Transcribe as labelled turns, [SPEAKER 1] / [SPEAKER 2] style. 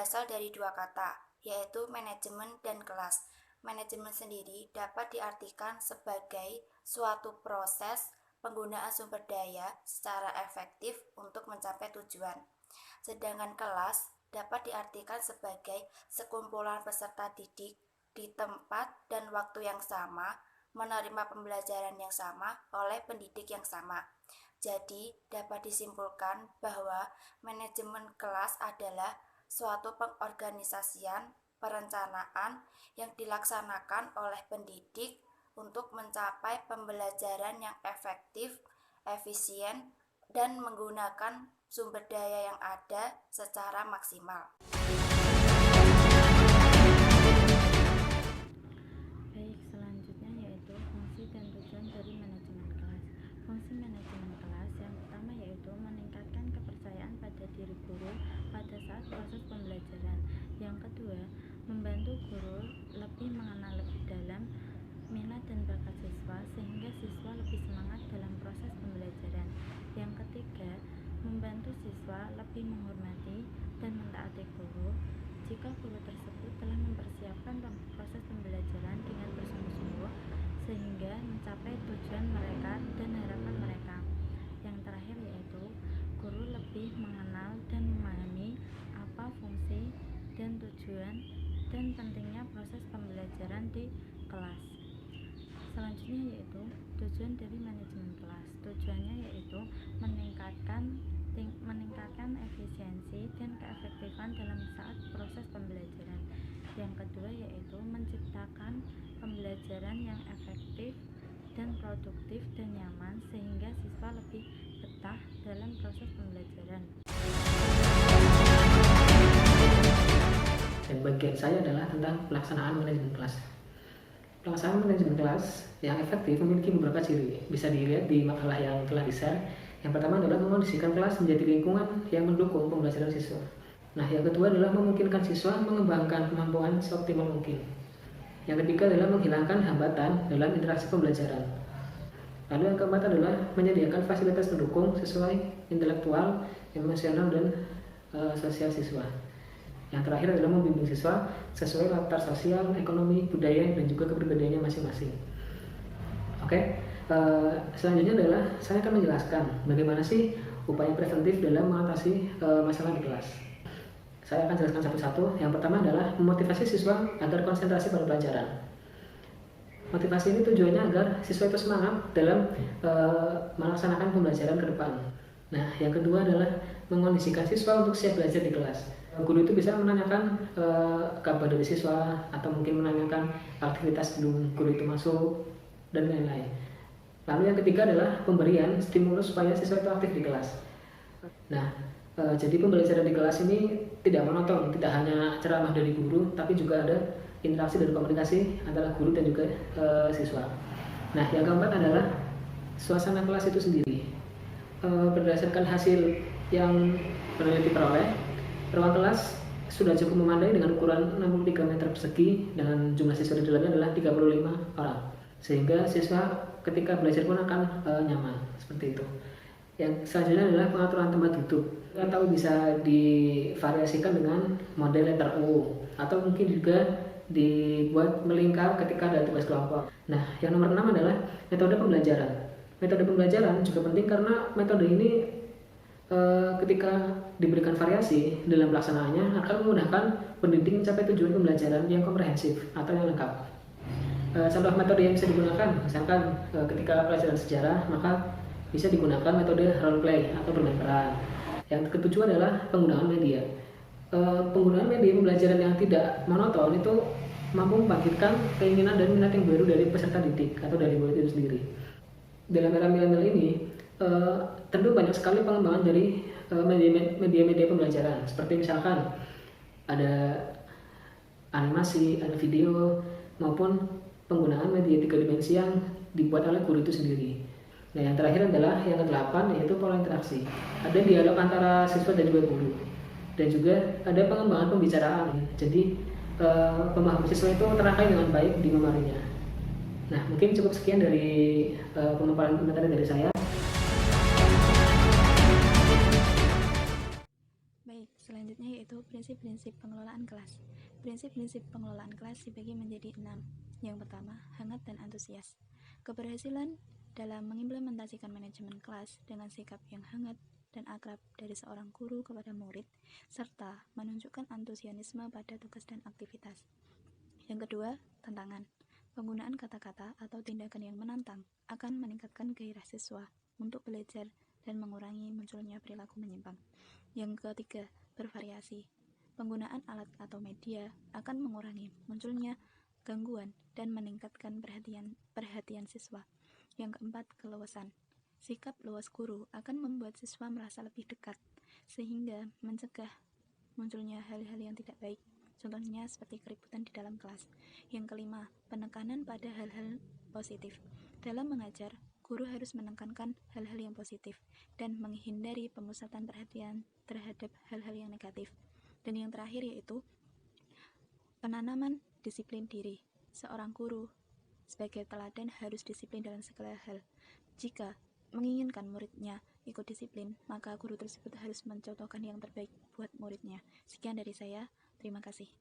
[SPEAKER 1] berasal dari dua kata, yaitu manajemen dan kelas. Manajemen sendiri dapat diartikan sebagai suatu proses penggunaan sumber daya secara efektif untuk mencapai tujuan. Sedangkan kelas dapat diartikan sebagai sekumpulan peserta didik di tempat dan waktu yang sama, menerima pembelajaran yang sama oleh pendidik yang sama. Jadi, dapat disimpulkan bahwa manajemen kelas adalah suatu pengorganisasian, perencanaan yang dilaksanakan oleh pendidik untuk mencapai pembelajaran yang efektif, efisien, dan menggunakan sumber daya yang ada secara maksimal.
[SPEAKER 2] Baik, selanjutnya yaitu fungsi dan tujuan dari manajemen kelas. Fungsi manajemen kelas yang pertama yaitu meningkatkan kepercayaan pada diri guru pada saat proses pembelajaran. Yang kedua, membantu guru lebih mengenal lebih dalam minat dan bakat siswa sehingga siswa lebih semangat dalam proses pembelajaran. Yang ketiga, membantu siswa lebih menghormati dan mentaati guru jika guru tersebut telah mempersiapkan proses pembelajaran dengan bersungguh-sungguh sehingga mencapai tujuan mereka dan harapan mereka. Yang terakhir yaitu guru lebih mengenal dan memahami apa fungsi dan tujuan dan pentingnya proses pembelajaran di kelas. Selanjutnya yaitu tujuan dari manajemen kelas. Tujuannya yaitu meningkatkan efisiensi dan keefektifan dalam saat proses pembelajaran. Yang kedua yaitu menciptakan pembelajaran yang efektif dan produktif dan nyaman sehingga siswa lebih betah dalam proses pembelajaran.
[SPEAKER 3] Dan bagian saya adalah tentang pelaksanaan manajemen kelas. Pelaksanaan manajemen kelas yang efektif memiliki beberapa ciri. Bisa dilihat di makalah yang telah di-share. Yang pertama adalah mengondisikan kelas menjadi lingkungan yang mendukung pembelajaran siswa. Nah, yang kedua adalah memungkinkan siswa mengembangkan kemampuan seoptimal mungkin. Yang ketiga adalah menghilangkan hambatan dalam interaksi pembelajaran. Lalu yang keempat adalah menyediakan fasilitas pendukung sesuai intelektual, emosional, dan sosial siswa. Yang terakhir adalah membimbing siswa sesuai latar sosial, ekonomi, budaya, dan juga kepribadiannya masing-masing. Oke, selanjutnya adalah saya akan menjelaskan bagaimana sih upaya preventif dalam mengatasi masalah di kelas. Saya akan jelaskan satu-satu. Yang pertama adalah memotivasi siswa agar konsentrasi pada pelajaran. Motivasi ini tujuannya agar siswa itu semangat dalam melaksanakan pembelajaran ke depan. Nah, yang kedua adalah mengondisikan siswa untuk siap belajar di kelas. Guru itu bisa menanyakan kabar dari siswa atau mungkin menanyakan aktivitas sebelum guru itu masuk dan lain-lain. Lalu yang ketiga adalah pemberian stimulus supaya siswa itu aktif di kelas. Nah, jadi pembelajaran di kelas ini tidak monoton, tidak hanya ceramah dari guru, tapi juga ada interaksi dan komunikasi antara guru dan juga siswa. Nah, yang keempat adalah suasana kelas itu sendiri. Berdasarkan hasil yang peneliti peroleh, ruang kelas sudah cukup memadai dengan ukuran 63 meter persegi dengan jumlah siswa di dalamnya adalah 35 orang. Sehingga siswa ketika belajar pun akan nyaman, seperti itu. Yang selanjutnya adalah pengaturan tempat duduk. Kita tahu bisa divariasikan dengan model letter U atau mungkin juga dibuat melingkar ketika ada tugas kelompok. Nah, yang nomor 6 adalah metode pembelajaran. Metode pembelajaran juga penting karena metode ini ketika diberikan variasi dalam pelaksanaannya akan memudahkan pendidik mencapai tujuan pembelajaran yang komprehensif atau yang lengkap. Contoh metode yang bisa digunakan, misalkan ketika pelajaran sejarah, maka bisa digunakan metode role play atau bermain peran. Yang ketujuh adalah penggunaan media. Penggunaan media pembelajaran yang tidak monoton itu mampu membangkitkan keinginan dan minat yang baru dari peserta didik atau dari murid itu sendiri. Dalam era milenial ini, tentu banyak sekali pengembangan dari media-media pembelajaran. Seperti misalkan ada animasi, ada video, maupun penggunaan media 3 dimensi yang dibuat oleh guru itu sendiri. Nah, yang terakhir adalah yang ke-8 yaitu pola interaksi. Ada dialog antara siswa dan juga guru. Dan juga ada pengembangan pembicaraan. Jadi pemahaman siswa itu terangkai dengan baik di memorinya. Nah, mungkin cukup sekian dari pemaparan materi dari saya.
[SPEAKER 2] Baik, selanjutnya selanjutnya yaitu prinsip-prinsip pengelolaan kelas. Prinsip-prinsip pengelolaan kelas dibagi menjadi 6. Yang pertama, hangat dan antusias. Keberhasilan dalam mengimplementasikan manajemen kelas dengan sikap yang hangat dan akrab dari seorang guru kepada murid, serta menunjukkan antusiasme pada tugas dan aktivitas. Yang kedua, tantangan. Penggunaan kata-kata atau tindakan yang menantang akan meningkatkan gairah siswa untuk belajar dan mengurangi munculnya perilaku menyimpang. Yang ketiga, bervariasi. Penggunaan alat atau media akan mengurangi munculnya gangguan dan meningkatkan perhatian siswa. Yang keempat, keluasan. Sikap luas guru akan membuat siswa merasa lebih dekat, sehingga mencegah munculnya hal-hal yang tidak baik. Contohnya seperti keributan di dalam kelas. Yang kelima, penekanan pada hal-hal positif. Dalam mengajar, guru harus menekankan hal-hal yang positif dan menghindari pemusatan perhatian terhadap hal-hal yang negatif. Dan yang terakhir yaitu penanaman disiplin diri. Seorang guru sebagai teladan harus disiplin dalam segala hal. Jika menginginkan muridnya ikut disiplin, maka guru tersebut harus mencontohkan yang terbaik buat muridnya. Sekian dari saya. Terima kasih.